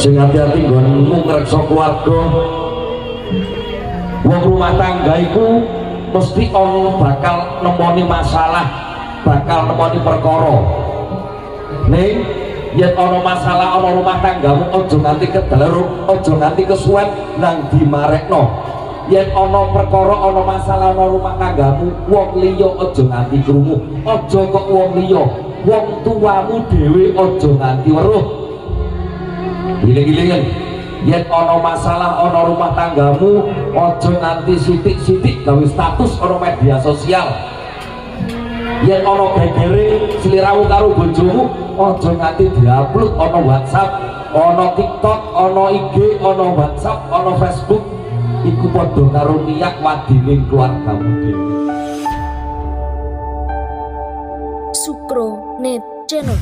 sing hati-hati nggonmu ngreksa keluarga. Wong rumah tangga iku mesti ono bakal nemoni masalah, bakal nemoni perkara. Ning yen ono masalah ono rumah tanggamu aja nganti kedaleruk, aja nganti kesuwen nang dimarekno. Yen ono perkara ono masalah ono rumah tanggamu, wong liya aja nganti krungu, aja kok wong liya, wong tuamu dhewe aja nganti weruh. Giling-gilingan yen ono masalah ono rumah tanggamu aja nganti sithik-sithik gawe status ono media sosial. Yen ono gegere sliramu karo bojomu aja nganti diupload ono WhatsApp, ono TikTok, ono IG, ono WhatsApp, ono Facebook. Iku padha karo niat wadining keluargamu dhewe. Sukro Net Channel.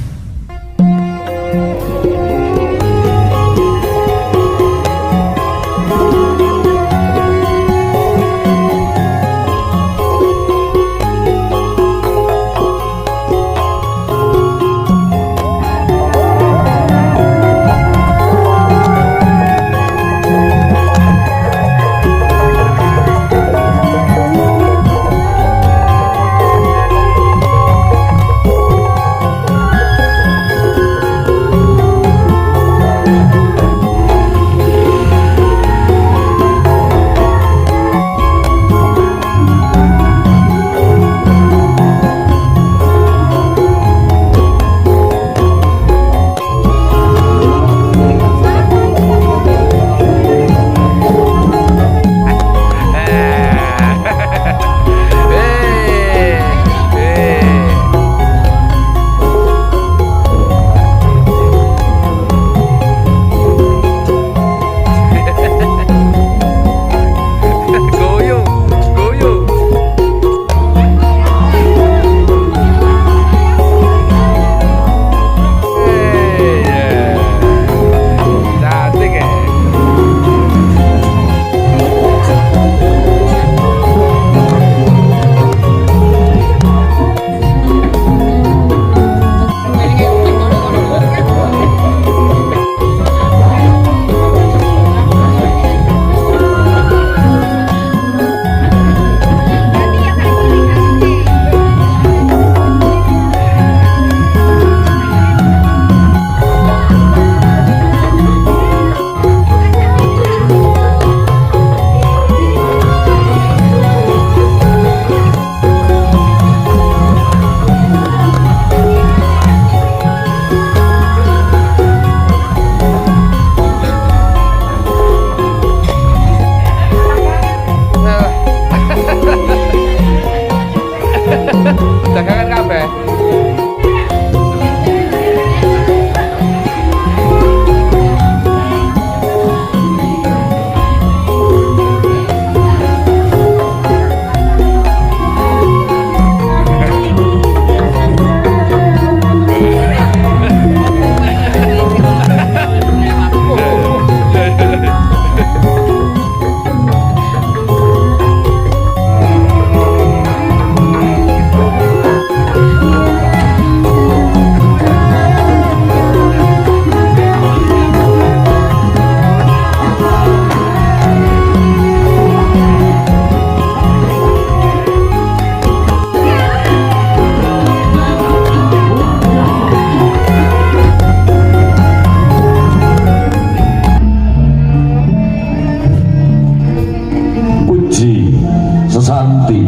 Sesanti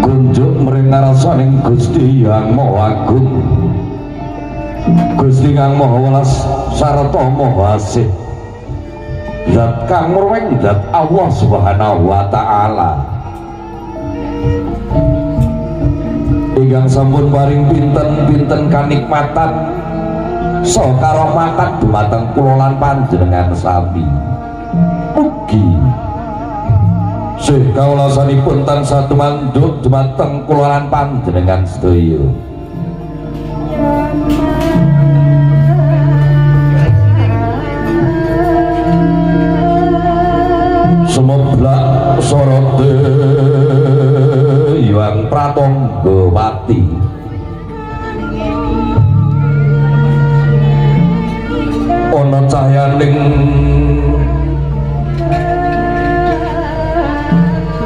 kunjuk meringarsaning Gusti Yang Maha Agung, Gusti Kang Maha Welas sarta Maha Asih, Zat kang murweng zat Allah Subhanahu wa Ta'ala ingkang sampun paring pinten-pinten kanikmatan saha karomatan dumateng kula lan panjenengan sami. Ugi sih kawulasanipun tansah tumandhuk dumateng kula lan panjenengan sedaya. Sumeblak sorode Hyang Pratonggawati liyaning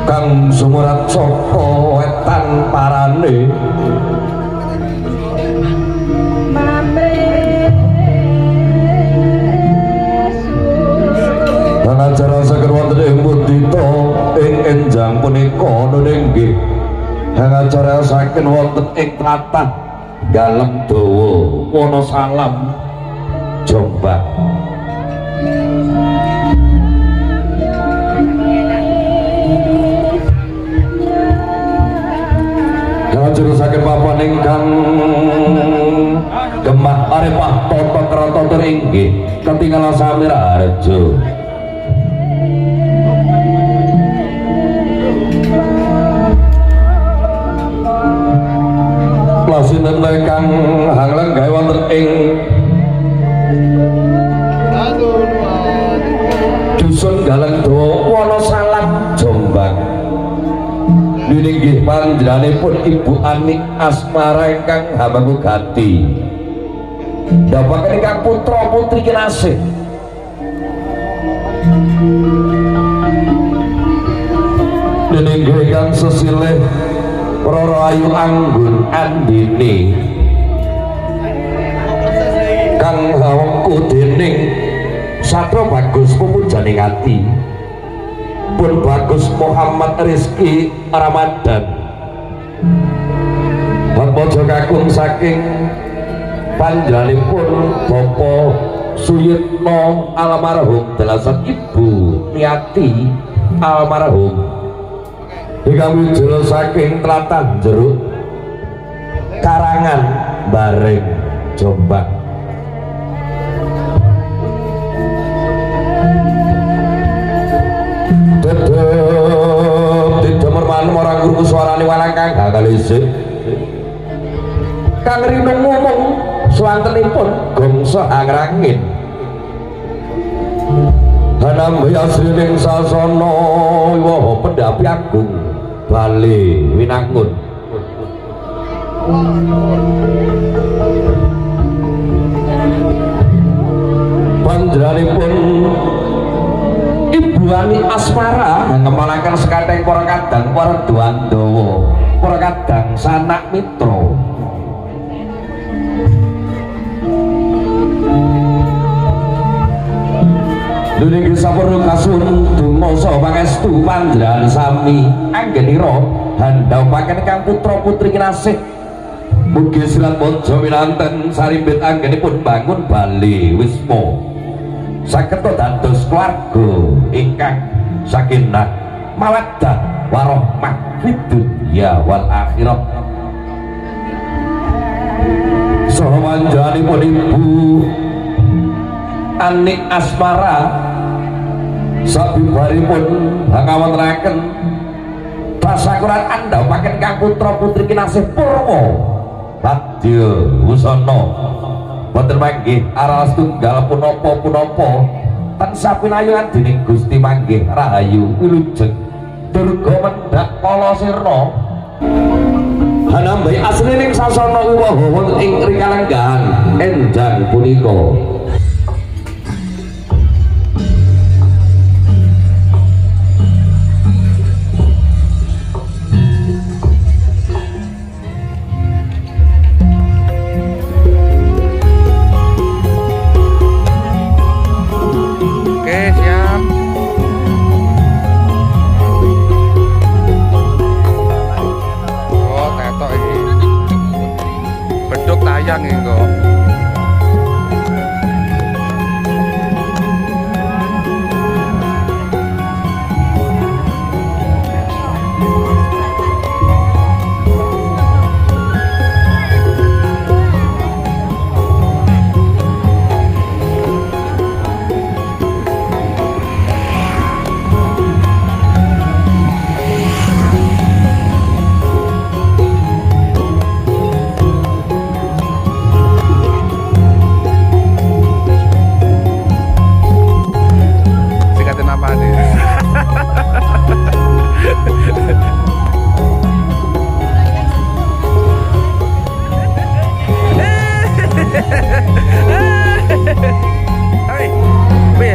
kang sumurat saka wetan parane acara saged wonten ing mudita ing enjang punika nggih acara saken wonten ing tlatah Galem Dawa Wonosalam Jombang. Ngajurusaken papan ingkang Gemah Arepah Tata Krata inggih ketinggalan Samirarjo. Sinten kang hangleng gawe wonten ing Dusun Galem Dawa Wonosalam Jombang. Inggih panjenenganipun Ibu Ani Asmara ingkang hambangu gati. Dapaken ingkang putra putri kinasih. Inggih ingkang sesilih Roro Ayu Anggun Andini kang hawengku dening Satrio Bagus Pumujaning Ati pun Bagus Muhammad Rizki Ramadan Bapak kakung saking panjenenganipun Bapak Suyitno almarhum dalasan Ibu Niati almarhum ingkang wijaya saking tlatah Jeruk Karangan Bareng Jombang. Dedep didemar manum orang guru suarane walang kang galisik kang rinung ngomong swantenipun gongso angrangin hanambe asrining sasana wiwaha pendapi agung Bali Winangun. Panjenenganipun Ibu Ani Asmara ngemalaken sekathing para kadang para Dwandawa, para kadang sanak mitra. Nggih sampun kasun donga saha pangestu panjenengan sami anggenira handhapaken kang putra putri kinasih. Mugi sirat mojo winanten sarimbit anggenipun bangun Bali Wisma saged dados keluarga ingkang sakinah mawaddah warahmah fid dunya wal akhirat. Saha panjenenganipun Ibu Ani Asmara sabibaripun ngawontenaken tasakuran andhapaken kang putra putri kinasih Purwa Badya Wusana boten manggih aral setunggal punapa-punapa tansah pinayungan dening Gusti manggih rahayu wilujeng durga mendhak kala sirna hanambai aslining sasana wiwaha wonten ing rikalenggahan enjang punika. Beduk tayang ini kok.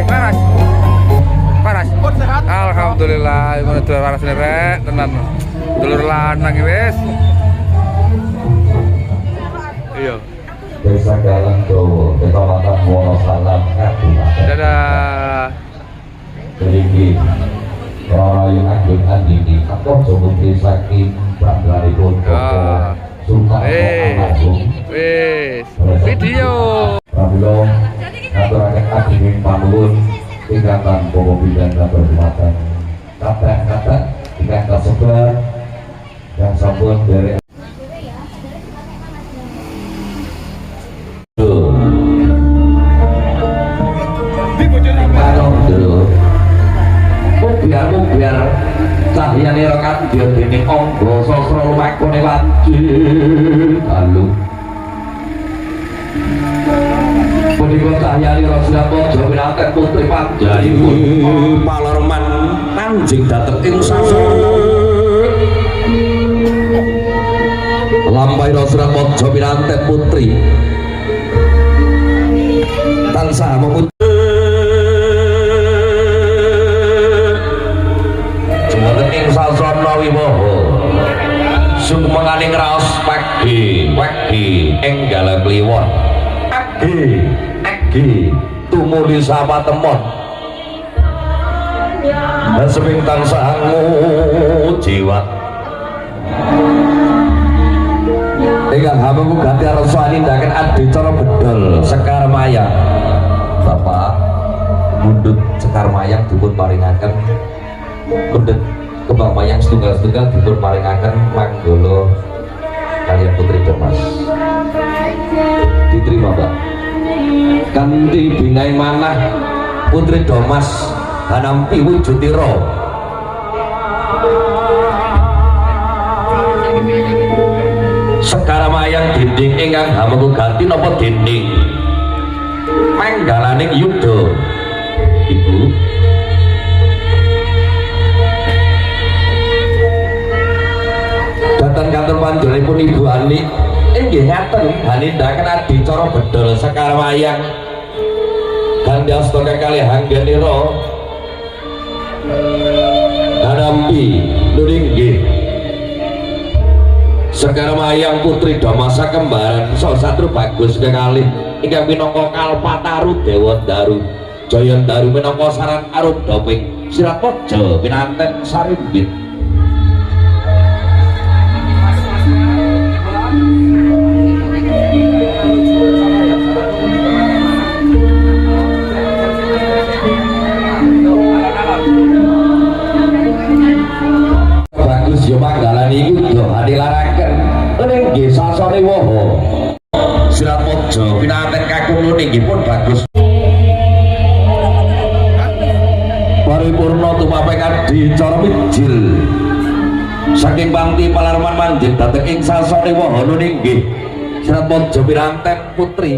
panas. Panas. Alhamdulillah, ibu dulur panas rek, tenan. Dulur lanang iki wis. Iya. Desa Galang Jowo, Kecamatan Wonosalam, Kabupaten. Dadah. Beriki Rayu Agung Andini Kapok Jowo Saking Prambalaripun Koko Sultan Agung. Wis. Video. Pramilo ngaturaken agunging panuwun ingkang tanpa pidana berjumatan kata-kata ingkang kasebar yang sampun dari biar cahyane rokat dia dening angga sastra lumakune wajib lalu punika cahyane Rasulullah Podjo Winanten putri panjenenganipun Palerman Nanjing dhateng ing sasana lampahi Rasulullah Podjo Winanten putri tansah memuji sasana wiwaha sumenganing raos pagi enggal kliwon agi tumuli sapa temon seming tansah jiwat ingkang hamemu ganti rasa nindaken adicara bedol Sekar Mayang Bapak mundut Sekar Mayang dipun paringaken kundet kembang mayang setunggal-setunggal dipun paringaken manggala kalian Putri Domas. Diterima Mbak. Kanthi bingkai manah Putri Domas hanampi wujudira. Sekar Mayang dinding ingkang hamengku ganti napa dinding manggalaning yudha. Ibu datang kantor panjenenganipun Ibu Ani inggih ngaten hanindaken adicara bedol Sekar Mayang kanthi astana kalih anggenira hanampi nuringgih Sekar Mayang Putri Damasa kembaran Satru Bagus kekalih ingkang minangka Kalpataru Dewa Daru Jaya Daru minangka saran arum doping Sirat Podjo Winanten Sarimbit. Bagus yo panggalan iku yo adilaraken nggih sasane waha Sirat Podjo Winanten kakung nggih pun bagus paripurna tumapekan dicara mijil saking Pangti Palerman Manjing dhateng ing sasane waha nggih Sirat Podjo Winanten putri.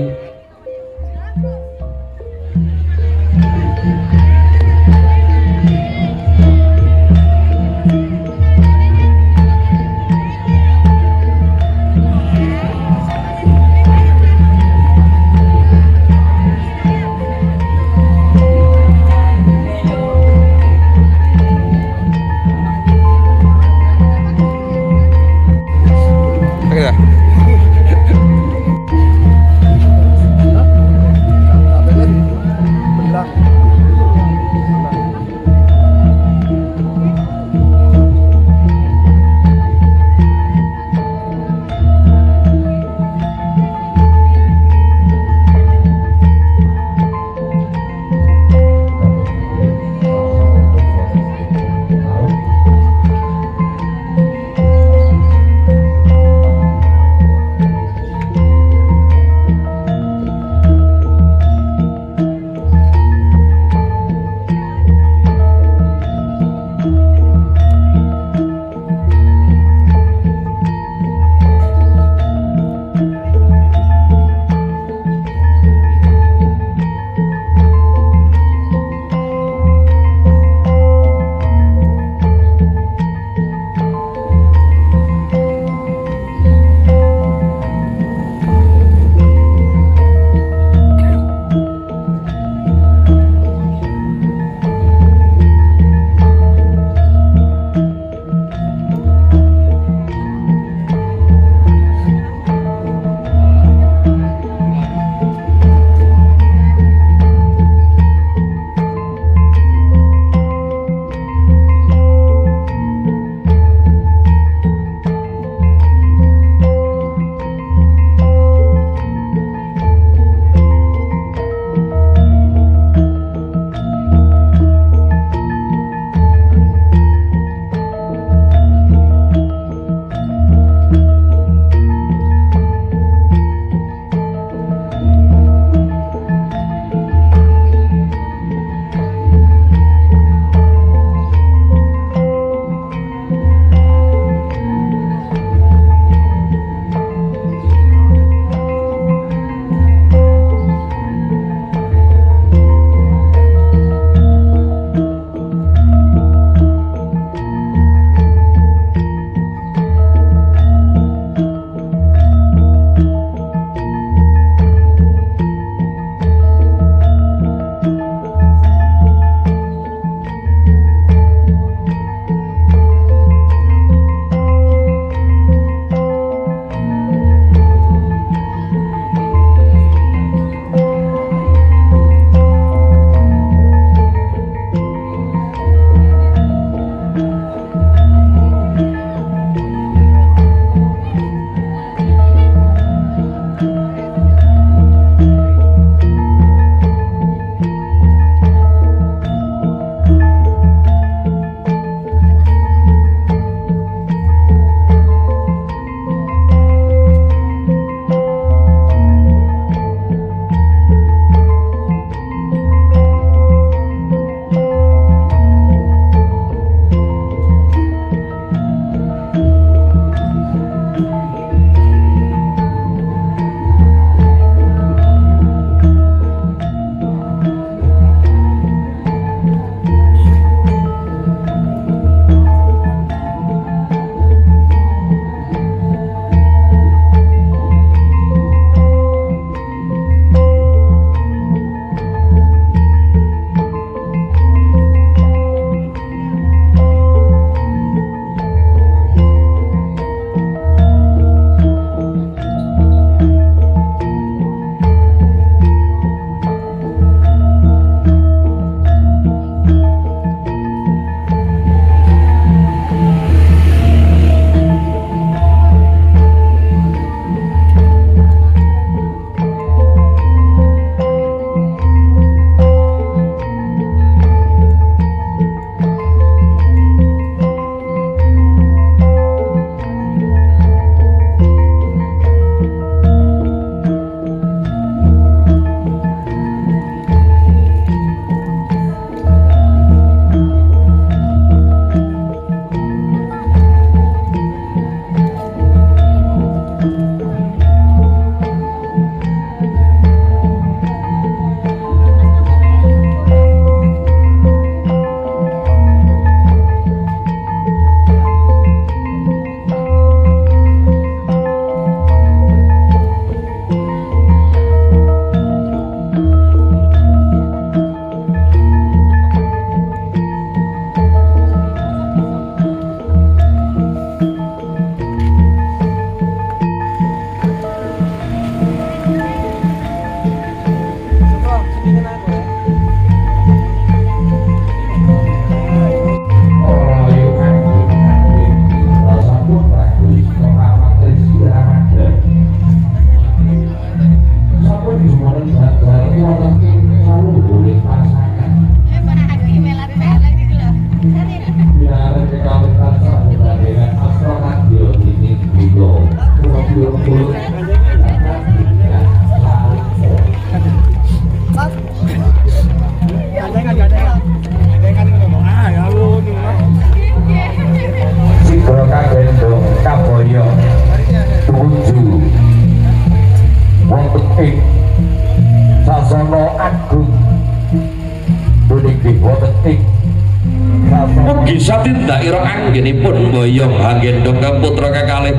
Mugi satindak ira anggenipun boyong anggendong kang putra kekalih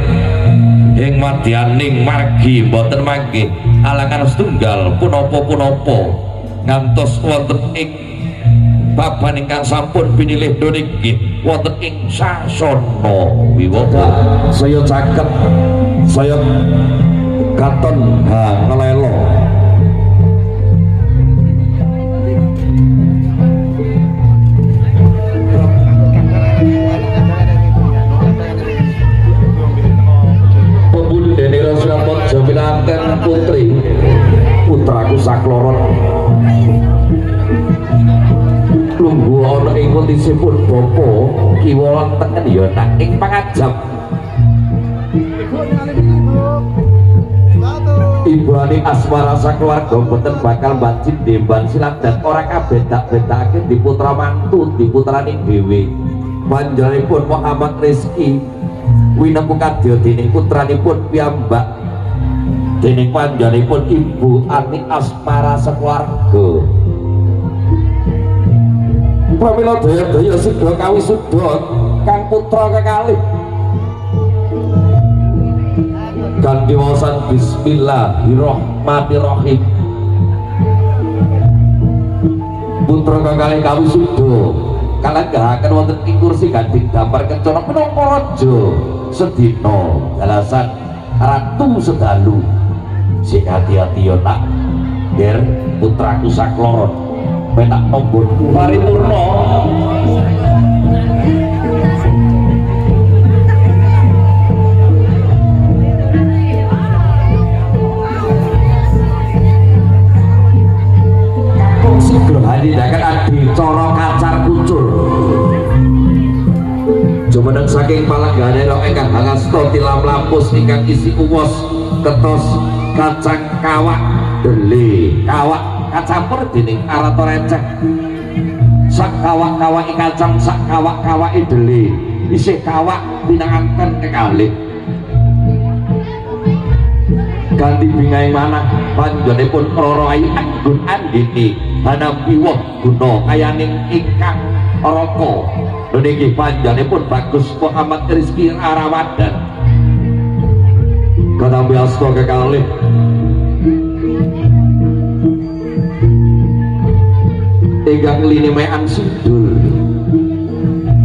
ing madyaning margi boten mangke alangan setunggal punapa-punapa ngantos wonten ing baban ingkang sampun pinilih niki wonten ing sasana wiwata saya caket saya katon ngelelo Pinanten putri putraku sakloron lungguh ana ing kutisipun bapa kiwa tengen ya nak ing pangajap ibuane asmara sakeluarga boten bakal mbajin demban silat dan ora kabedak-bedakake di putra mantu di putrane dhewe panjenenganipun Muhammad Rizki winemu kadya dening putranipun piyambak dening panjenenganipun Ibu Ani Asmara sekeluarga pramila daya-daya sida kawisuda kang putra kekalih kanthi waosan bismillahirrahmanirrahim putra kekalih kawisuda kalenggahaken wonten ing kursi gandeng dampar kencana menapa raja sedina dalasan ratu sedalu sing hati-hati yo nak der putraku sakloron penak nombor paripurna kok sigro handhaken adicara kacar kucur jumeneng saking palanggane rok ingkang hangasta tilam lampus ingkang isi uwos ketos kacang kawak deli kawak kacampur dening arata receh sak kawak-kawak kacang sak kawak-kawak deli isih kawak pinanganten kekalih ganti bingaing manah panjenenganipun Roro Ayu Anggun Andini hanampi woh guna kayaning ingkang raka niki panjenenganipun Bagus Muhammad Rizki Arawadan kadampi asta kekalih ingkang linimean sidul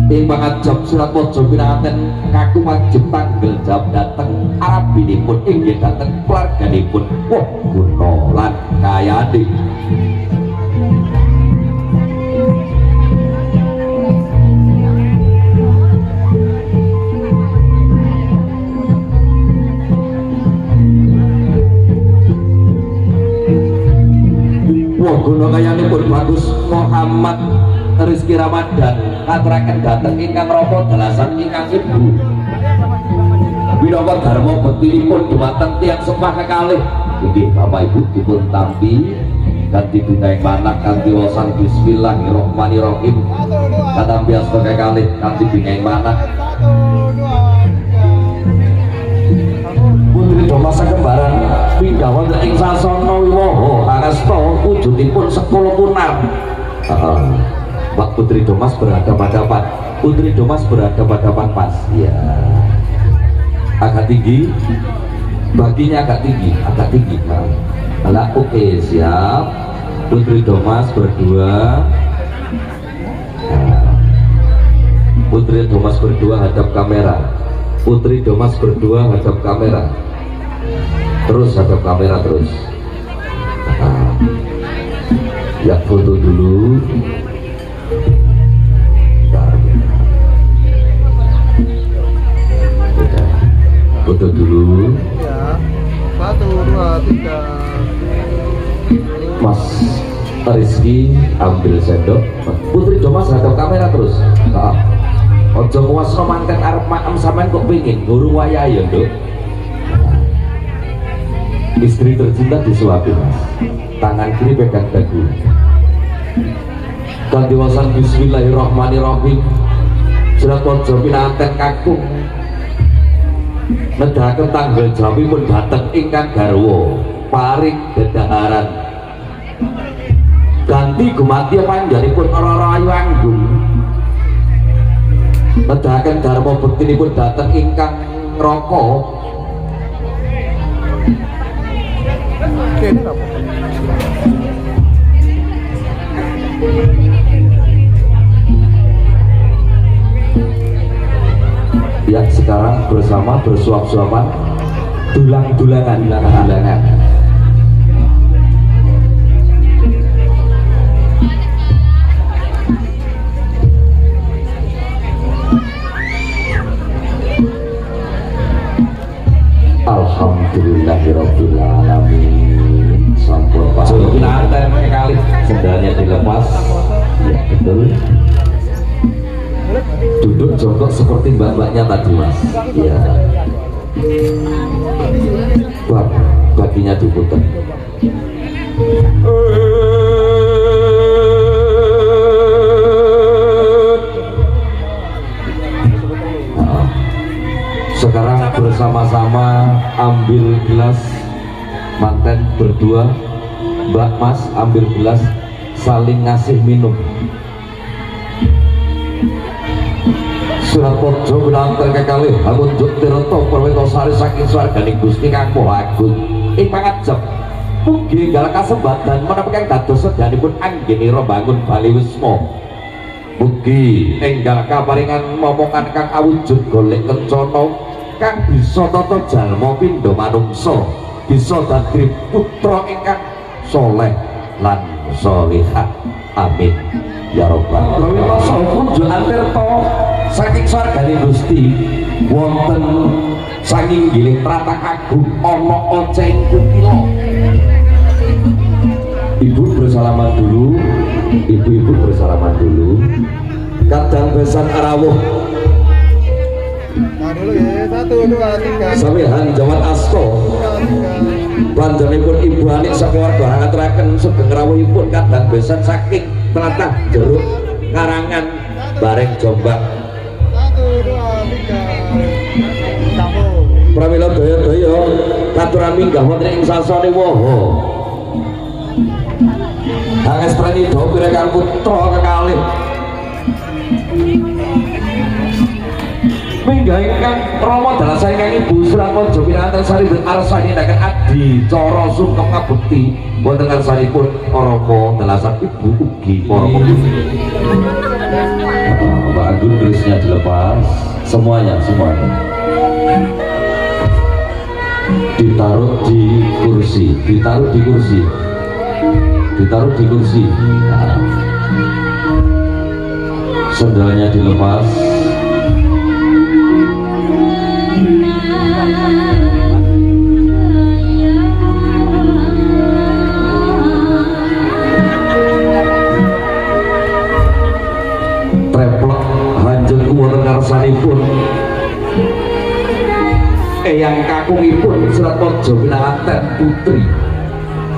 ing pangajap surat waja pinanganten kaku wajib tanggal jam dateng arabinipun inggih dateng keluarganipun wah guna lan kayane guna kayanipun Bagus Muhammad Rizki Ramadan katuraken dhateng ingkang raka dalasan ingkang ibu minangka dharma bektinipun dhumateng tiyang sempah kekalih inggih Bapak Ibu dipun tampi kanthi binaing manah kanthi waosan bismillahirrahmanirrahim katampi asta kekalih kanthi binaing manah putri Domasa kembaran pindah wonten ing sasana wiwaha angasta wujudipun sekala punar Pak Putri Domas berhadapan-hadapan Putri Domas berhadapan-hadapan pas ya agak tinggi baginya agak tinggi nah, oke siap Putri Domas berdua Putri Domas berdua hadap kamera Putri Domas berdua hadap kamera terus hadap kamera terus ya foto dulu foto dulu ya 1, 2, 3 Mas Rizki ambil sendok Putri Domas hadap kamera terus ojo kuasno mangkat arep maem sampean kok pengin guru wayah ya Nduk istri tercinta disuapin Mas tangan kiri pegang dagu kanthi waosan bismillahirrahmanirrahim surat waja pinanten kakung nedahaken tanggal jamipun dhateng ingkang garwa paring dedaharan kanthi Gumati gumati panjenenganipun ora ayu anggun. Nedahaken dharma bektinipun dhateng ingkang neraka. Kene apa? Ya, sekarang bersama bersuap-suapan, dulang-dulangan. Alhamdulillahirabbil alamin. Sampun Pak. Nanten kali sendalnya dilepas. Ya, betul. Duduk jongkok seperti mbak-mbaknya tadi, Mas. Ya. Baginya diputar. Sekarang bersama-sama ambil gelas, manten berdua, Mbak Mas ambil gelas, saling ngasih minum. Surat Pojo menantar kekalih amun juk tirta perwita sari saking swarganing Gusti Kang Maha Agung ing pangajep mugi enggal kasembadan menapa kang dados sedyanipun anggenira bangun bali wisma. Mugi enggal kaparingan momongan kang awujud golek kencana kang bisa tata jalma pindha manungsa, bisa dadi putra ingkang saleh lan salihah. Amin ya rabbal alamin. Sampun jual tirta saking swarganing Gusti wonten saking giling tratah agung ana oceng kutila. Ibu bersalaman dulu, ibu-ibu bersalaman dulu. Kadang besan arawuh. Nah dulu ya, 1, 2, 3. Sawehan jaman asto. Panjenenganipun ibu anik sakeluarga ngaturaken sugeng rawuhipun kadang besan saking tlatah jeruk karangan bareng Jombang. 1, 2, 3. Sambung. Pramila daya-daya katuran minggah wonten ing sasane waha. Anges pranidha pirekan putra kekalih. Minggah ingkang Rama dalasane kang Ibu Suratmojo pinanten sari arsani ndaken adi cara sungkem ngabekti wonten ngarsanipun Rama dalasan Ibu ugi para pemimpin. Mbak Agung tulisnya dilepas semuanya ditaruh di kursi nah. Sendalnya dilepas. Treplok hanjeng wonten ngarsanipun eyang kakungipun Suratmojo pinanganten putri.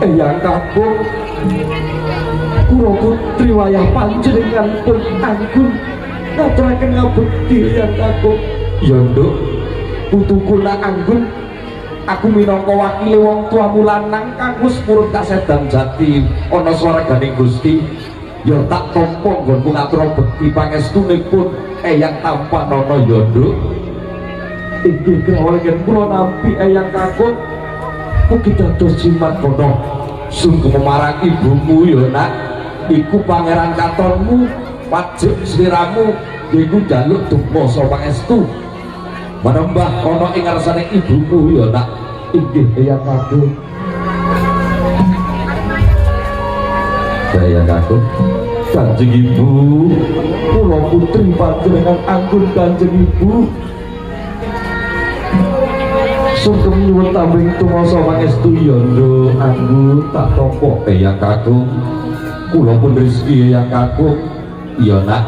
Eyang kakung kula putri wayah panjenenganipun anggun ngaturaken ngabekti eyang kakung. Ya nduk, putuku nak anggun, aku minangka wakile wong tuamu lanang kang wis purun kasedam jati ana swarganing Gusti. Ya tak tampa nggonku ngatur bekti pangestunipun eyang Tampanana ya nduk. Inggih kawula kula nampi eyang kakung mugi dados jimat kono sungguh marang ibumu ya nak. Iku pangeran katonmu wajib sliramu iku njaluk duka sapa pangestu menembah ana ing ngarsane ibumu ya nak. Inggih eyang kakung. Eyang kakung, Kanjeng Ibu, kula putri panjenengan anggun Kanjeng Ibu. Sugeng nyuwun tambing tumasa pangestu ya nduk anggun tak tampa eyang kakung. Kula pun rezeki eyang kakung ya nak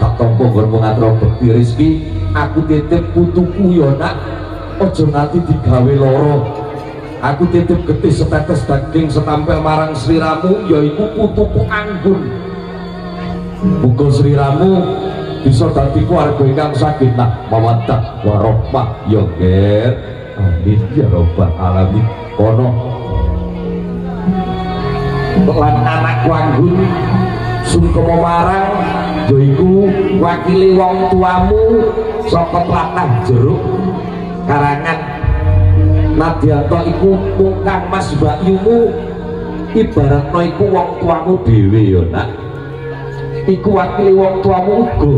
tak tampa nggon ngatur bekti rezeki. Aku titip putuku ya nak, aja nganti digawe lara. Aku titip getih setetes daging setampil marang sliramu yaiku putuku anggun. Muga sliramu bisa dadi keluarga ingkang sakinah mawaddah warahmah ya Ger. Amin ya rabbal alamin. Kono lan anakku anggun sungkema marang yaiku wakili wong tuamu saka tlatah Jeruk Karangan Nadianto iku mung Mas Bakyumu ibaratno iku wong tuamu dhewe ya nak iku wakili wong tuamu uga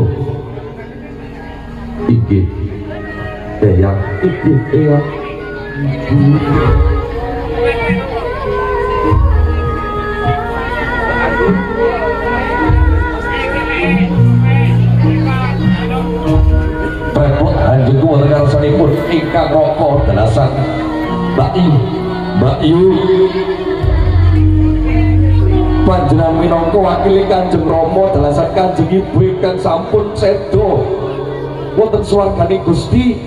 iki eyang iki eyang repot anjingku wonten karsanipun ingkang raka dalasan Mbak Yu panjenengan minangka wakili Kanjeng Rama dalasan Kanjeng Ibu ingkang sampun sedo wonten swarganing Gusti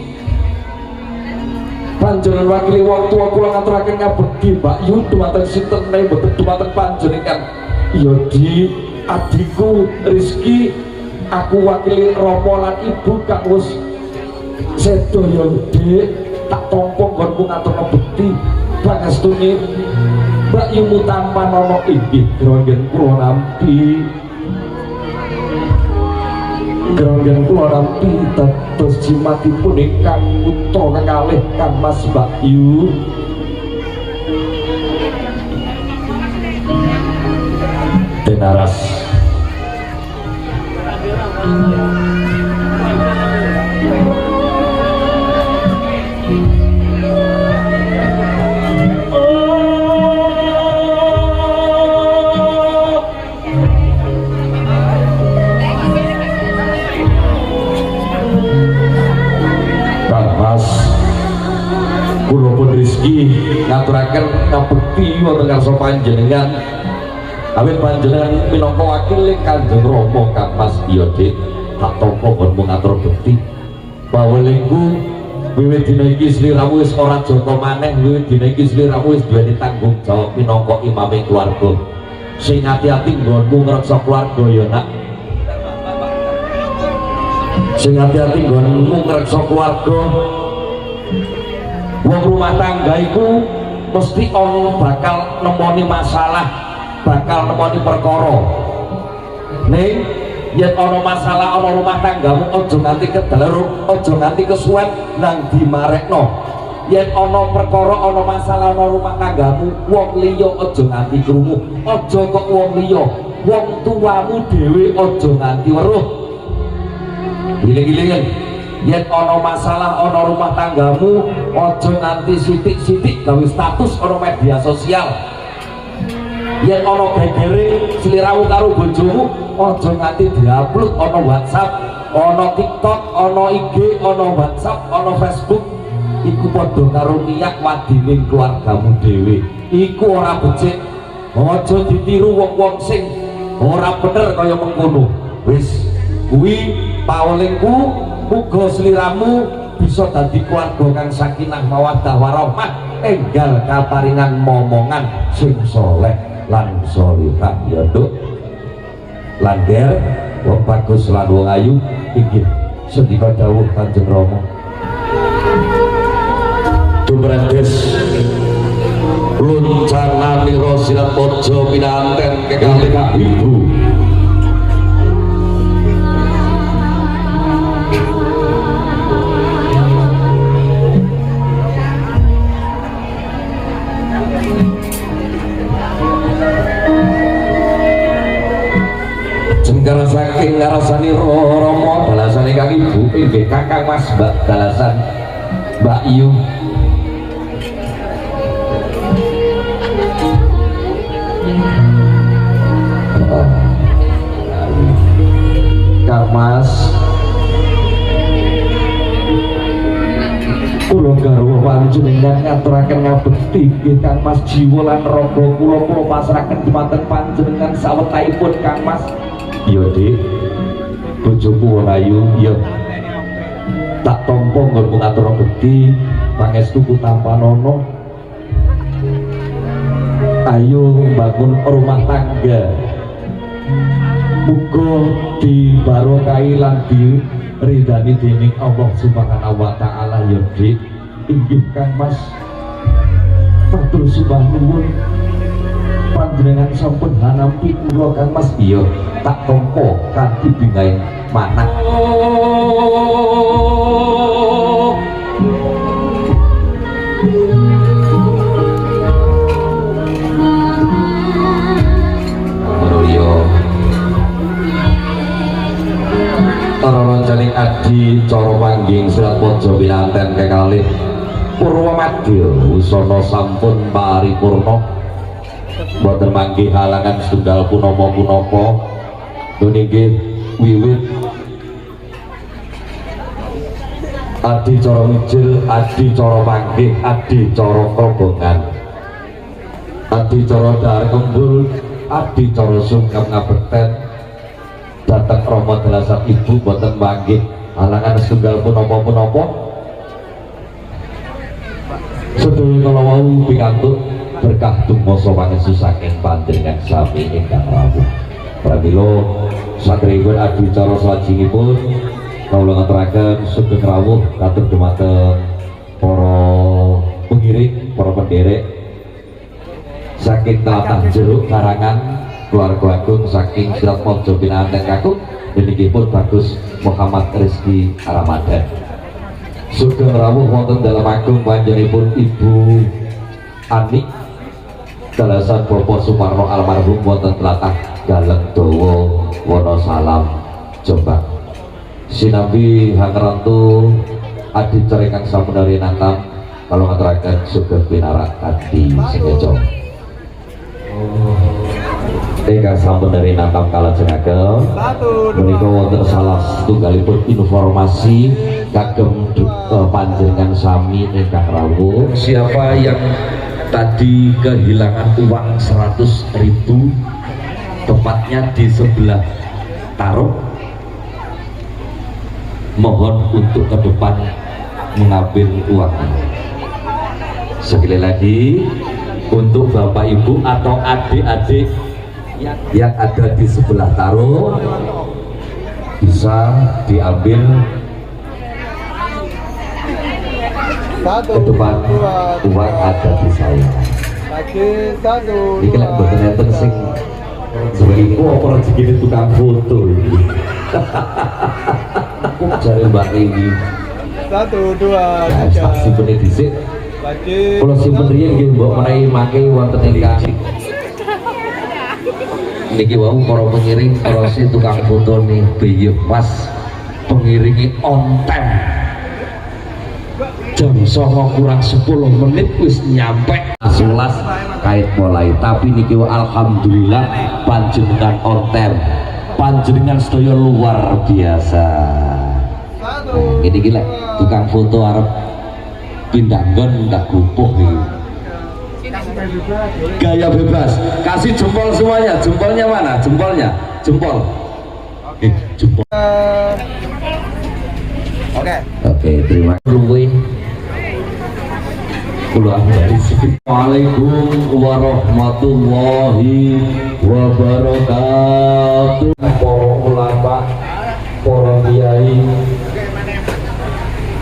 panjenengan wakili wong tua kula ngaturaken ngabekti Mbak Yu dumateng sinten menawi boten dumateng panjenengan ya di adikku Rizky aku wakili Rama lan ibu kang wis sedo ya Dik tak tampa nggonku ngaturna bekti pangestune Mbak Yu tampan ana inggih gronggen kula nampi gronggen kula nampi dados jimatipun ingkang putra kekalih Kang Mas Mbak Yu tenaras kula pun Rizky ngaturaken ngabekti wonten karsa panjenengan awit panjenengan minangka wakil Kanjeng Rama Kang Mas iya Dik tak tampa nggonmu ngatur bekti bawelingku wiwit dina iki sliramu wis ora joko maneh wiwit dina iki sliramu wis duweni tanggung jawab minangka imame keluarga sing ati-ati nggonmu ngreksa keluarga ya nak sing ati-ati nggonmu ngreksa keluarga wong rumah tangga iku mesti ono bakal nemoni masalah bakal nemoni perkara ning yen ono masalah ono rumah tanggamu aja nganti kedaleruk aja nganti kesuwen nang dimarekno yen ono perkara ono masalah ono rumah tanggamu wong liya aja nganti krungu aja kok wong liya wong tuamu dhewe aja nganti weruh giling-gilingan yen ono masalah ono rumah tanggamu ojo nganti sitik-sitik gawe status ono media sosial yen ono gegere sliramu karo bojomu ojo nganti diupload ono WhatsApp ono TikTok ono IG ono WhatsApp ono Facebook iku padha karo niat wadining keluargamu dhewe iku ora becik ojo ditiru wong-wong sing ora bener kaya mengkono wis kuwi pawelingku muga sliramu bisa dadi keluarga kang sakinah mawaddah warahmah enggal kaparingan momongan sing soleh lan sholihah ya Nduk lan der wong bagus lan wong ayu inggih sedika dawuh Kanjeng Rama dumrades luncananira sirat aja pinanten kekalih ibu jengkar saking ngarasani Rama dalasane kang ibu inggih Kakang Mas Mbak dalasan Mbak Yu Kang Mas kula garwa panjenengan ngaturaken ngabekti nggih Kang Mas jiwa lan raga kula pasrahaken dhumateng panjenengan sawetahipun Kang Mas iya Dik bojoku wong ayu iya tak tampa nggonmu ngatur bekti pangestuku tampanono ayo bangun rumah tangga muga dibarokahi lan diridani dening Allah Subhanahu wa taala ya Dik inggih Kang Mas matur sembah nuwun panjenengan sampun hanampi kula Kang Mas iya tak tampa kanthi bingkai manah. Rancaning adi cara pangging silat pojo pinanten kekalih Purwamadya usana sampun paripurna boten manggih halangan setunggal punapa-punapa nggih wiwit adi cara mijil, adi cara panggih, adi cara krobongan, adi cara dahar kembul, adi cara sungkem ngabekten datang Rama Dalasat Ibu boten manggih halangan setunggal punapa-punapa sedaya kala wau pikantuk berkah tumasa pangestu saking panjenengan sami ingkang rawuh. Pramila saderengipun adicara salajengipun kawula ngaturaken sugeng rawuh katur dumateng para pengiring, para penderek saking tlatah Jeruk Karangan keluarga agung saking Silat Pojo Pinanten Kakung inggihipun Bagus Muhammad Rizki Ramadan. Sugeng rawuh wonten dalam agung panjenenganipun Ibu Ani Dalasan Bapak Sumarno almarhum wonten tlatah Galeng Dawa Wonosalam Jombang. Sinambi hangrantu adi cerekang samunari nantam kalau ngaturaken sugeng pinarak adi sekejo. Ingkang sampun dari nantam kalajengaken menika wonten salah setunggalipun informasi kagem panjenengan sami ingkang rawuh. Siapa yang tadi kehilangan uang 100.000 tepatnya di sebelah Tarok, mohon untuk ke depan mengambil uangnya. Sekali lagi untuk Bapak Ibu atau adik-adik yang ada di sebelah Taro bisa diambil ke depan, uang ada di saya. Ini kena betul-betul sing sebagai apa rezeki tukang foto ini. Kok cari Mbak ini 1, 2, 3 saksi penedisik kalau si menteri yang mbok menawi make wonten ingkang niki wau para pengiring para si tukang foto nih biyuh Mas pengiringi on time jam 9:kurang 10 menit wis nyampe 11 kait mulai tapi niki alhamdulillah panjenengan on time panjenengan sedaya luar biasa. Ini gila tukang foto arep pindah nggon ndak grupuh iki. Gaya bebas, kasih jempol semuanya. Jempolnya mana? Jempolnya, jempol. Jempol. Oke, terima kasih. Assalamualaikum warahmatullahi wabarakatuh. Para ulama, para kiai,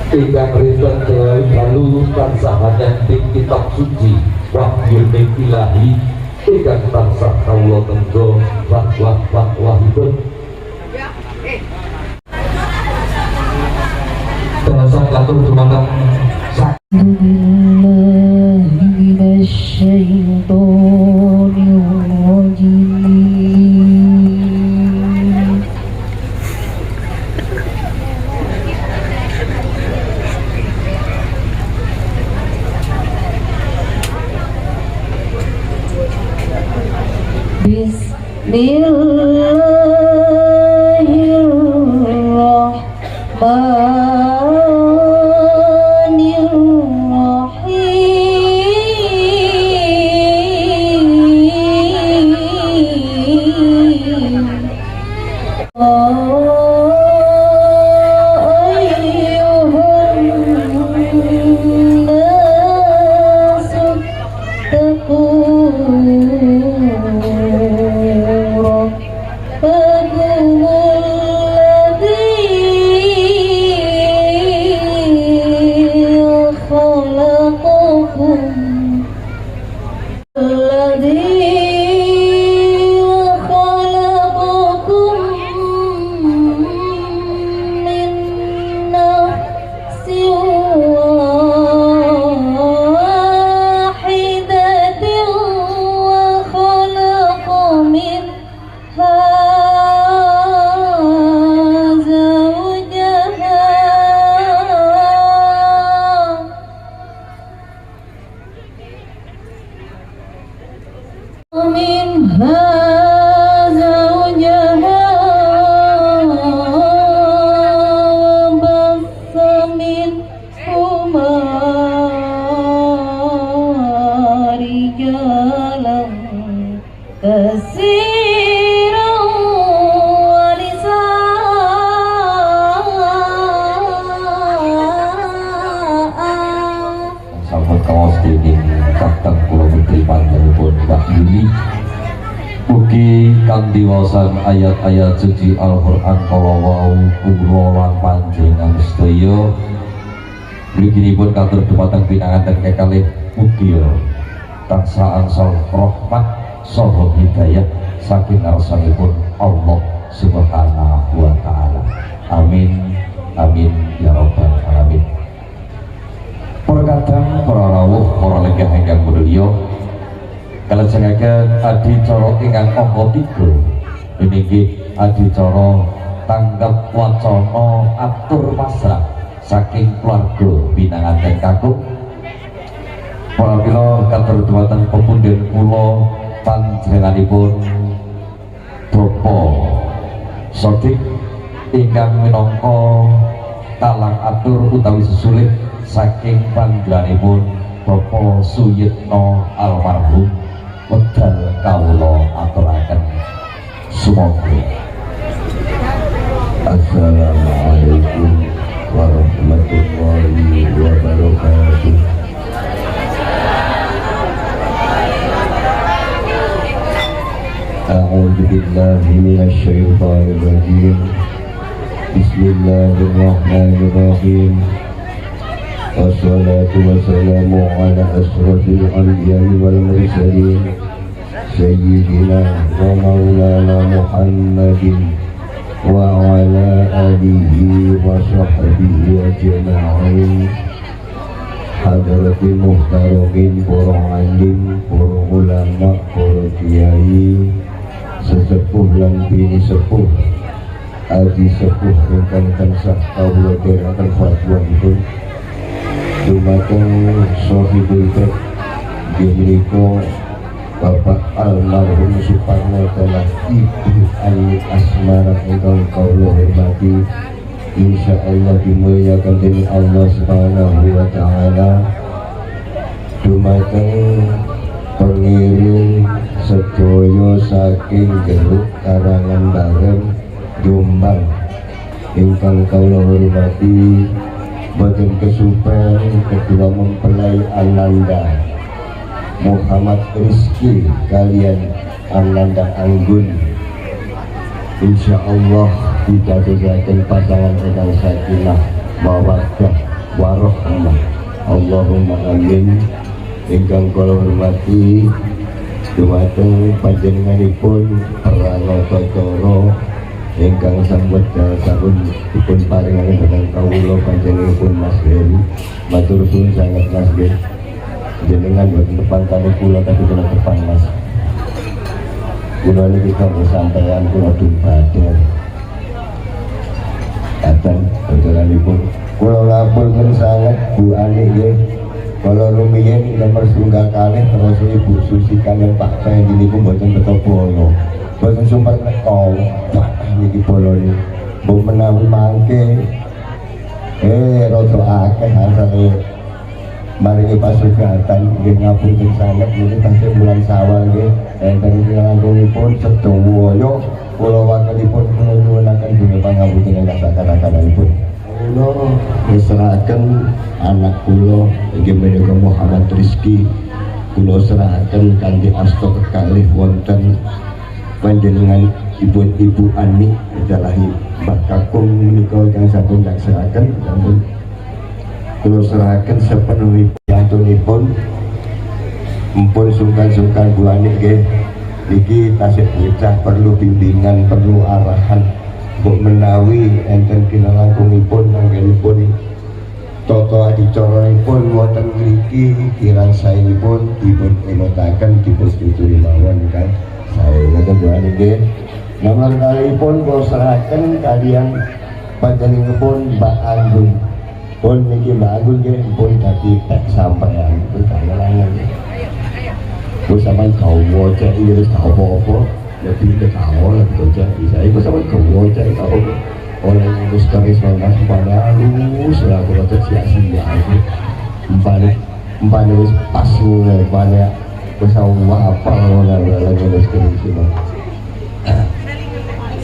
ingkang rinten dalu tansah hanyang kitab suci wahyu ilahi ingkang tansah kawula tenggo wahwahipun terasa katur dumateng بصيرا ونساء. Sahabat kaos dinding kakang kula putri panjenenganipun Mbak Yuni ugi kang diwaosan ayat-ayat suci Al-Qur'an kala wau kula lan panjenengan sedaya mliginipun katur dumateng pinanganten kekalih mugi tansah angsal rahmat saha hidayah saking ngarsanipun Allah Subhanahu wa taala. Amin amin ya rabbal alamin. Perkataan para rawuh para lenggah ingkang mulya kalajengaken adicara ingkang angka 3 inggih adicara tanggap wacana atur pasrah saking keluarga pinanganten kakung para pila katur dumateng pepundhen kula panjenenganipun Bapak Sodik ingkang minangka talang atur utawi sesulih saking panggilanipun Bapak Suyitno almarhum wedal kawula aturaken sumangga. Assalamualaikum warahmatullahi wabarakatuh. A'udzu billahi minasy syaithanir rajim. Bismillahirrahmanirrahim. Wassalatu wassalamu ala asrafil anbiya'i wal mursalin sayyidina wa maulana Muhammadin wa ala alihi wa sahbihi ajma'in. Hadratil muhtaramin, para alim, para ulama, para kiai, sesepuh lan bini sepuh, adi sepuh ingkang tansah kawula dherekaken fatwanipun dumateng sahibul bait menika Bapak almarhum Suparno telah Ibu Ani Asmara ingkang kawula hormati. Insyaallah dimuliakan dening Allah Subhanahu wa taala. Dumateng pengiring sedaya saking Jeruk Karangan Bareng Jombang ingkang kawula hormati, boten kesupen kedua mempelai Ananda Muhammad Rizki kalian Ananda Anggun. Insyaallah didadosaken pasangan ingkang sakinah mawaddah warahmah. Allahumma amin. Ingkang kula hormati dumateng panjenenganipun Pranata Cara ingkang sampun sampun dipun paringaken dhateng kawula panjenenganipun Mas Heri. Matur suwun sanget Mas Heri. Jenengan boten depan kali kula tapi kula depan Mas. Kula niki kanggo sampeyan kula dumbader. Kadang bojoranipun kula ngapuraken sanget Bu Ani nggih. Kala rumiyin nomor setunggal kalih terus Ibu Susi kaliyan Pak Fendi niku boten beto bola. Boten sumpah nekau. Niki bolone mbok menawi mangke rada akeh asale maringi pasugatan nggih ngapunten sanget niki tasih bulan Sawal nggih enten langkungipun sedaya kula wakelipun kula nyuwunaken dene pangapunten ingkang sakarakanipun. Kula serahaken anak kula inggih menika Muhammad Rizki kula serahaken kanthi asta kekalih wonten panjenengan Ibu Ani jalahi Mbak Kakung menika ingkang sampun nyaksanaken sampun kula serahaken sepenuhipun yantunipun mpun sungkan-sungkan Bu Ani nggih niki tasih bocah perlu bimbingan perlu arahan mbok menawi enten kinalangkungipun manggenipun tata adicaranipun wonten mriki kirang saenipun dipun elotaken dipun setujui mawon kan sae ngoten Bu Ani nggih. Nomor kalipun kula serahaken kaliyan panjenenganipun Mbak Anggun. Pun niki Mbak Anggun nggih pun dadi pek sampeyan kedalangan. Wis sampeyan gawa cek iki wis gak apa-apa, lebih ke gawa lebih cek bisa iku sampeyan gawa cek gak apa. Oleh ngurus karis mangas pada lulus lah kula cek sia-sia iki. Empane wis pas ngene wis apa ora lagi skripsi Mas.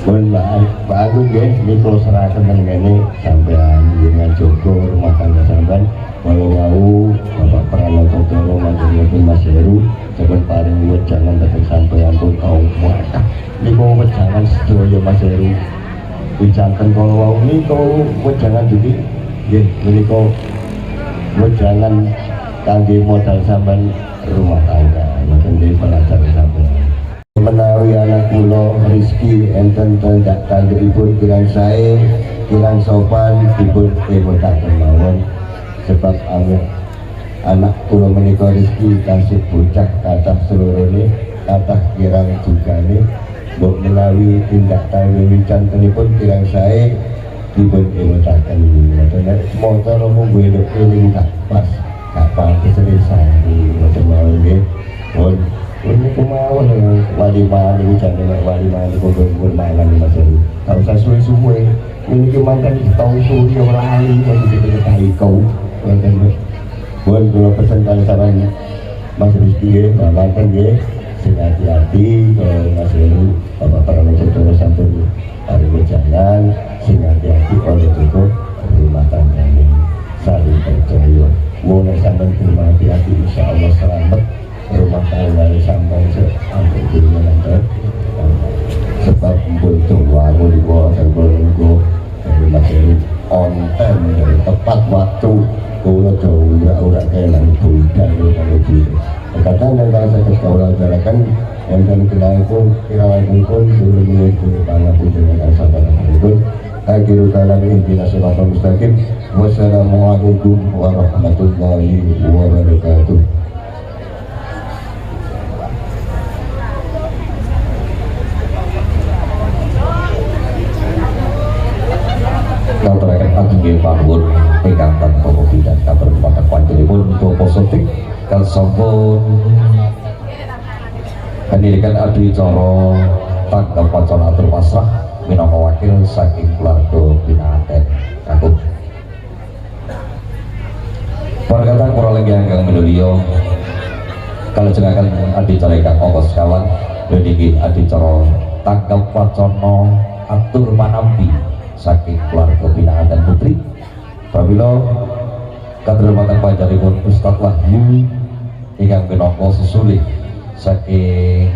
Mohon maaf, Pak Agung nggih niku serahkan ngene sampean jenengan Joko rumah tangga sampean walau wau Bapak Pranoto Toro manjenengan Mas Heru jangan paling jangan datang sampean pun kau muat. Niku jangan sedaya Mas Heru. Wijanten kalau wau niku jangan jadi nggih niku jangan kangge modal sampean rumah tangga mboten di pelajar sampean. Menawi anak kula Rizki enten tendak kanggeipun kirang sae kirang sopan dipun emotaken mawon sebab anak kula menika Rizki kasih bocah kathah selorone kathah kirang jugane mbok menawi tindak kanggeipun kirang sae dipun emotaken mboten motor mung welok eling pas kapan keseriusan mboten mawon nggih ini kemauan wali mali jangan wali mali kau mangan Mas Heru tak usah suwe-suwe ini kemantan tahu suwi lali masih diketahui kau buat gua pesan kali sama Mas Rizky ya mantan ya sing hati-hati Mas Heru Bapak Pranoto Toro sampun hari berjalan sing hati-hati oleh cukup rumah tangga ini saling percaya mau sampai rumah hati-hati insya Allah selamat rumah tangga sampai sampai dunia nanti sebab butuh wangun di bawah sebelumku dari masih on time dari tepat waktu kalau jauh udah kayak langsung dari kalau gitu kadang yang saya kesalahan jalakan yang dan kenal pun kira-kira pun belum menyentuh tanah pun dengan sahabat pun akhiru kalam intina siratal mustaqim wassalamualaikum warahmatullahi wabarakatuh. Ngaturaken ageng panggon ingkang tanpa kopi dan kabar kepada panjenenganipun untuk positif kan sampun handirikan adicara tanggap wacana atur pasrah minangka wakil saking keluarga Pinaten Kakung. Perkataan kurang lagi ingkang minulya kalajengaken adicara ingkang angka sekawan niki adicara tanggap wacana atur panampi saking keluarga binaan dan putri apabila kadermatan panjenenganipun Ustadz Wahyu ingkang minangka sesulih saking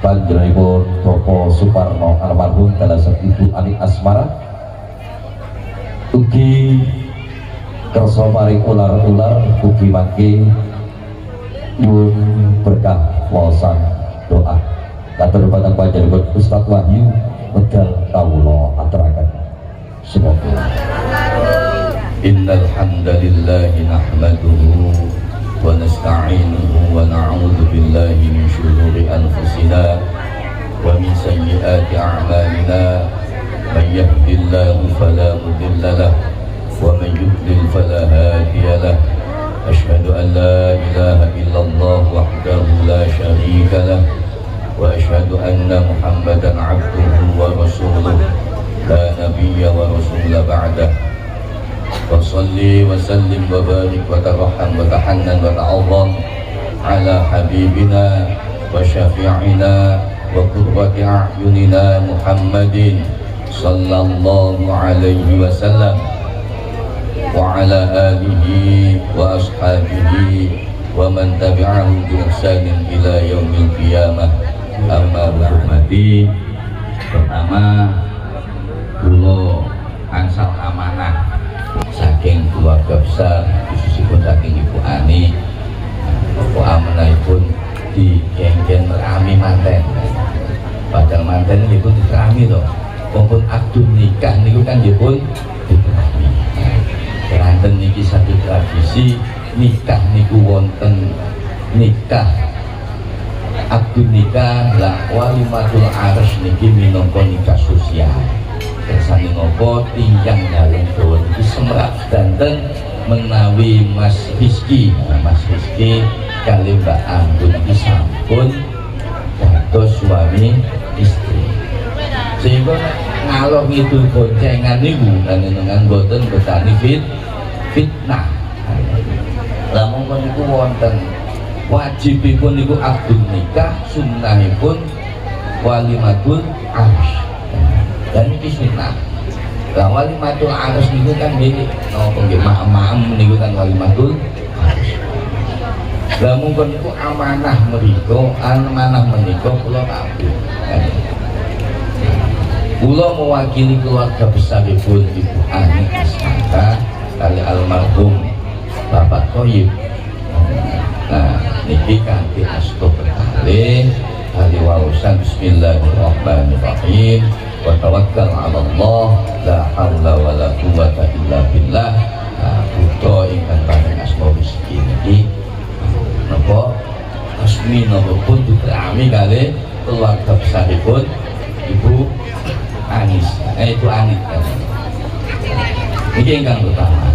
panjenenganipun Bapak Suparno almarhum dalasem Ibu Ani Asmara ugi kersa maring ular-ular ugi mangke nyuwun berkah waosan doa kadermatan panjenenganipun Ustadz Wahyu medal kawula aturaken semoga innal hamdalillahi nahmaduhu wa nasta'inuhu wa na'udzu billahi min shururi anfusina wa min sayyiati a'malina man yahdihillahu fala mudilla lahu wa man yudlil fala hadiya lahu ashhadu an la ilaha illallah wahdahu la syarika lahu وأشهد أن محمدا عبده ورسوله لا نبي ورسول بعده وصلي وسلم وبارك وترحم وتحنن وتعظم على حبيبنا وشفيعنا وقرة أعيننا محمد صلى الله عليه وسلم وعلى آله وأصحابه ومن تبعه بإحسان إلى يوم القيامة. Amma berhormati pertama kula angsal amanah saking keluarga besar khususipun saking Ibu Ani apa amanahipun digenggen rami manten padahal manten nipun dirami to wonten akad nikah niku kan nipun dirami keranten niki satu tradisi nikah niku wonten nikah akad nikah la walimatul arsy niki minangka nikah sosial. Kersane napa tiyang dalem dawa niki semrat danten menawi Mas Rizky. Mas Rizky kali Mbak Anggun iki sampun dados suami istri. Sehingga ngalor ngidul boncengan niku panjenengan boten betani fitnah. Lamun niku wonten wajibipun niku akdun nikah, sunnahipun walimatul arus. Dan ini sunnah. Lah walimatul arus niku kan nggih napa nggih maem niku kan walimatul arus. Lah mungkin niku amanah menika kula kabeh. Kula mewakili keluarga besaripun Ibu Ani Asmara kali almarhum Bapak Thoyib. Nah, niki kanthi astu kekalih kali waosan bismillahirrahmanirrahim wa tawakkal 'ala Allah la haula wala quwwata illa billah. Nah, putra ingkang paring asma rezeki niki napa asmi napa pun dikrami kali keluarga besaripun Ibu Anis, itu Anis kan. Ini ingkang utama,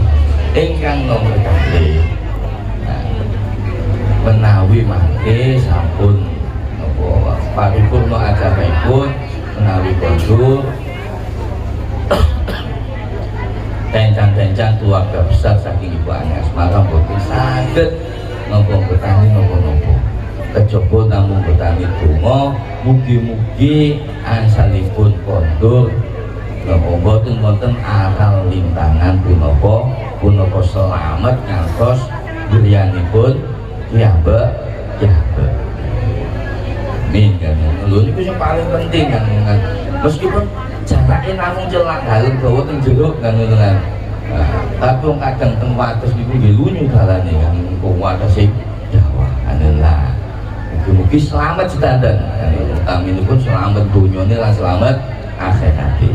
ingkang nomor kali. Menawi mangke sampun napa paripurna acaripun menawi kondur tencang-tencang keluarga besar saking Ibu Anis, maka boten saged napa betani napa-napa. Kejaba namung betani donga mugi-mugi asalipun kondur napa boten wonten aral lintangan punapa selamat ngantos griyanipun piyambak. Min kan lho niku sing paling penting kan meskipun jarake namung celak dalem dawa teng jero kan ngono kan. Tapi wong kadang teng wates niku nggih lunyu dalane kan kok watese Jawa adalah mugi selamat sedanten. Kami ini pun selamat dunyane lan selamat akhirate.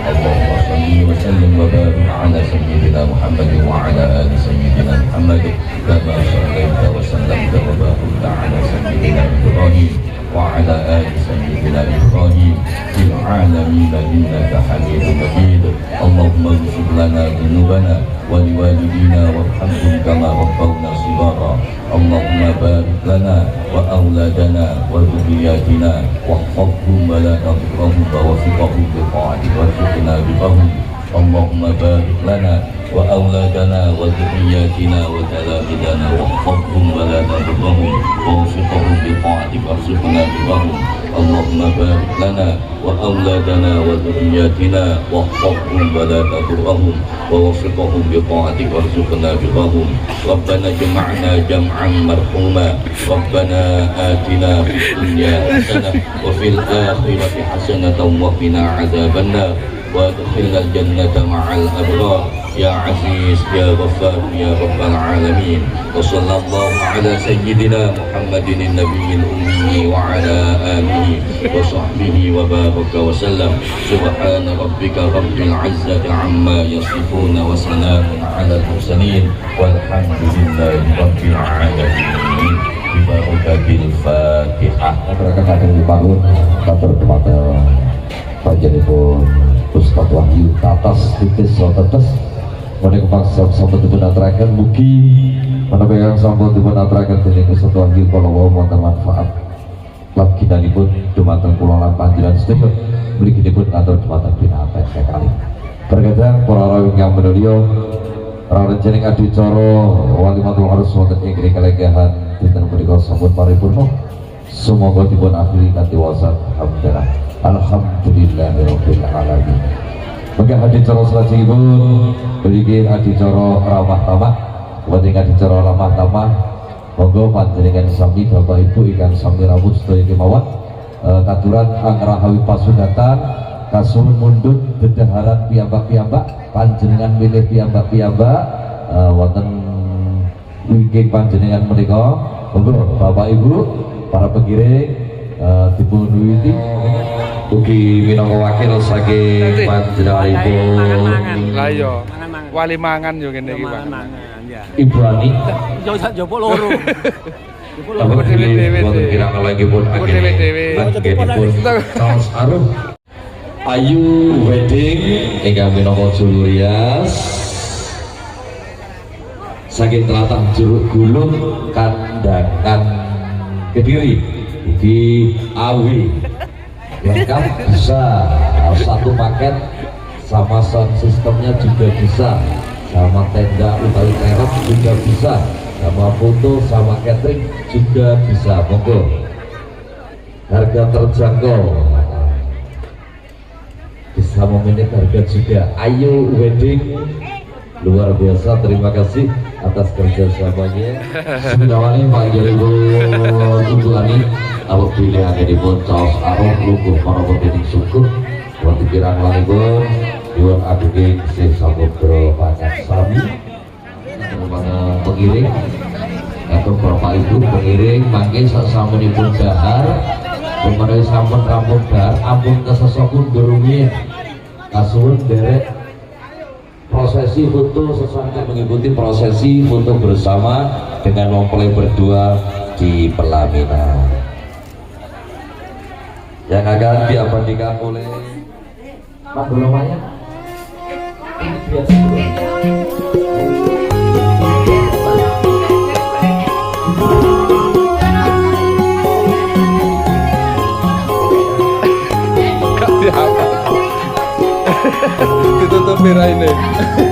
Allahumma shalli wa sallim wa barik ala sayyidina Muhammad wa ala ali sayyidina Muhammad kama shallaita wa sallamta wa barakta ala sayyidina Ibrahim wa ala ali sayyidina Ibrahim fil alamin innaka Hamidum Majid. Allahumma ighfir lana dhunubana ولوالدينا وارحمهم كما ربونا صغارا. اللهم بارك لنا وأولادنا وذرياتنا واحفظهم ولا تضرهم ووفقهم بطاعتك وارزقنا برهم. اللهم بارك لنا وأولادنا وذرياتنا وتلامذنا واحفظهم ولا تضرهم ووفقهم بطاعتك وارزقنا برهم. اللهم بارك لنا وأولادنا وذرياتنا واحفظهم ولا تضرهم ووفقهم بطاعتك وارزقنا برهم. ربنا اجمعنا جمعا مرحوما. ربنا آتنا في الدنيا حسنة وفي الآخرة حسنة وقنا عذاب النار وادخلنا الجنة مع الأبرار يا عزيز يا غفار يا رب العالمين. وصلى الله على سيدنا محمد النبي الأمي وعلى آله وصحبه وبارك وسلم. سبحان ربك رب العزة عما يصفون وسلام على المرسلين والحمد لله رب العالمين. Bibarakatil Fatihah. Mereka kadang dibangun kantor kepada panjenengan Ustaz Wahyu tatas titis so tetes menika paksa sampun dipun aturaken mugi menawi yang sampun dipun aturaken dening Ustaz Wahyu kala wau wonten manfaat lan kinanipun dumateng kula lan panjenengan sedaya mliginipun kantor dumateng pinapet sekali berkadang para rawuh ingkang menulya rarejening adicara walimatul arus wonten ing kalenggahan dinten punika sampun paripurna semoga dipun akhiri kanthi wasan alhamdulillah. Alhamdulillahirabbil alamin. Mangga adicara salajengipun mriki adicara ramah-tamah wonten adicara ramah-tamah monggo panjenengan sami Bapak Ibu ingkang sami rawuh sedaya kemawon katuran angrahawi pasugatan kasuhun mundhut dedaharan piyambak-piyambak panjenengan milih piyambak-piyambak wonten wingking panjenengan menika monggo Bapak Ibu para pengiring dipun wiwiti ugi minangka wakil saking panjenenganipun lah iya wali mangan yo kene iki Pak Ibu Ani Yo jopo loro. Aku dhewe-dhewe wonten kirang kalengipun anggenipun Charles Aruh Ayu Wedding ingkang minangka juru rias saking tlatah Jeruk Gulung Kandangan Kediri di Awi lengkap bisa satu paket sama sound sistemnya juga bisa sama tenda utawi terot juga bisa, sama foto sama catering juga bisa. Monggo, harga terjangkau, bisa memanage harga juga. Ayu Wedding luar biasa, terima kasih atas kerjasamanya. Sebenarnya Pak Jeribu Tuntuani kalau pilihan dari pun Charles Arok lugu para pemilik suku waktu kirang lanipun Iwan Agung Sih Samudra Pancak Sami kepada pengiring atau bapak ibu pengiring mangke sasamunipun dahar kepada sampun rampun dahar ampun kesesokun gerungin kasuwun derek prosesi foto sesaat mengikuti prosesi foto bersama dengan mempelai berdua di pelaminan yang akan diabadikan oleh Pak Dolomanya. Ini biasa Gak diapa. Ditutup ini.